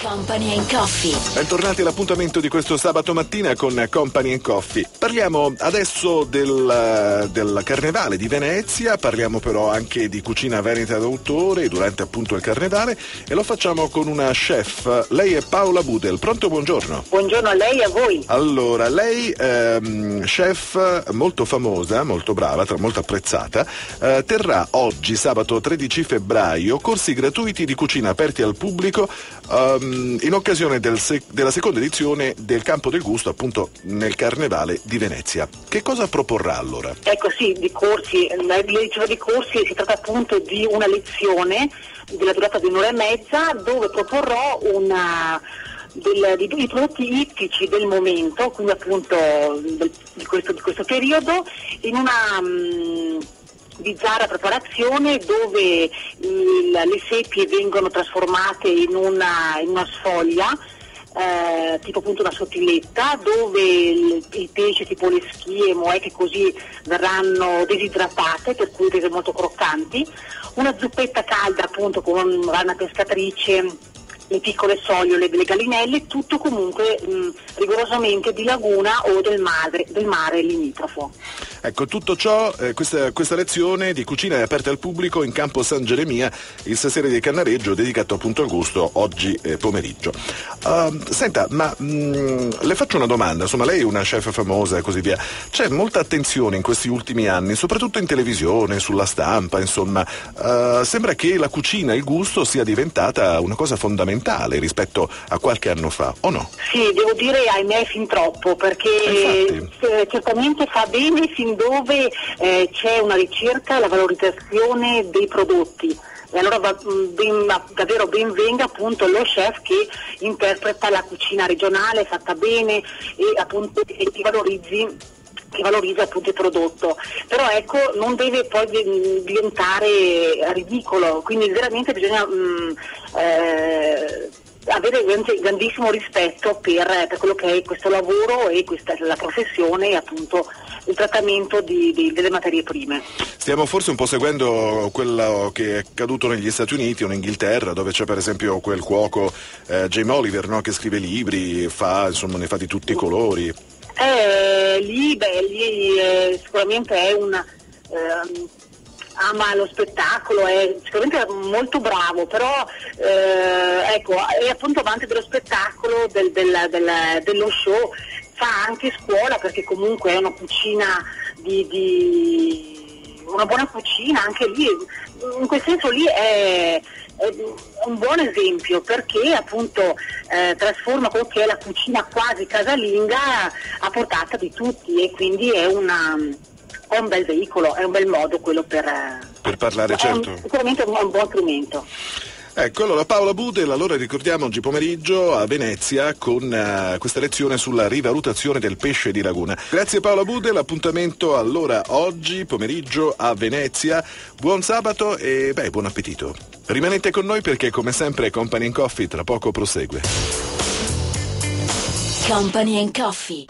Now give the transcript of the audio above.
Company and Coffee. Bentornati all'appuntamento di questo sabato mattina con Company and Coffee. Parliamo adesso del Carnevale di Venezia, parliamo però anche di cucina veneta d'autore durante appunto il Carnevale e lo facciamo con una chef. Lei è Paola Budel. Pronto, buongiorno. Buongiorno a lei e a voi. Allora, lei chef molto famosa, molto brava, molto apprezzata, terrà oggi sabato 13 febbraio corsi gratuiti di cucina aperti al pubblico in occasione della seconda edizione del Campo del Gusto, appunto nel Carnevale di Venezia. Che cosa proporrà allora? Ecco, sì, di corsi, dicevo di corsi, si tratta appunto di una lezione della durata di un'ora e mezza dove proporrò i prodotti ittici del momento, quindi appunto di questo periodo, in una bizzarra preparazione dove le seppie vengono trasformate in una sfoglia, tipo appunto una sottiletta, dove il pesce tipo le schie, moeche così verranno disidratate, per cui rese molto croccanti, una zuppetta calda appunto con una rana pescatrice, le piccole soglie, le gallinelle, tutto comunque rigorosamente di laguna o del mare limitrofo. Ecco, tutto ciò, questa lezione di cucina è aperta al pubblico in campo San Geremia, il sasere di Cannareggio, dedicato appunto al gusto, oggi pomeriggio. Senta, ma le faccio una domanda, insomma, lei è una chef famosa e così via, c'è molta attenzione in questi ultimi anni, soprattutto in televisione, sulla stampa, insomma, sembra che la cucina, il gusto sia diventata una cosa fondamentale rispetto a qualche anno fa, o no? Sì, devo dire ahimè fin troppo, perché certamente fa bene fin dove c'è una ricerca e la valorizzazione dei prodotti. E allora davvero ben venga appunto lo chef che interpreta la cucina regionale fatta bene e appunto che valorizza appunto il prodotto, però ecco non deve poi diventare ridicolo, quindi veramente bisogna avere grandissimo rispetto per quello che è questo lavoro e la professione e appunto il trattamento delle materie prime. Stiamo forse un po' seguendo quello che è accaduto negli Stati Uniti o in Inghilterra, dove c'è per esempio quel cuoco Jamie Oliver, no? Che scrive libri, ne fa di tutti i colori. Lì sicuramente è ama lo spettacolo, è sicuramente molto bravo, però ecco, è appunto amante dello spettacolo, dello show, fa anche scuola perché comunque è una cucina una buona cucina, anche lì, in quel senso lì è un buon esempio perché appunto trasforma quello che è la cucina quasi casalinga a portata di tutti e quindi è un bel veicolo, è un bel modo quello per parlare, certo. Sicuramente è un buon strumento. Ecco, allora Paola Budel, allora ricordiamo oggi pomeriggio a Venezia con questa lezione sulla rivalutazione del pesce di laguna. Grazie Paola Budel, appuntamento allora oggi pomeriggio a Venezia. Buon sabato e buon appetito. Rimanete con noi perché come sempre Company and Coffee tra poco prosegue. Company and Coffee.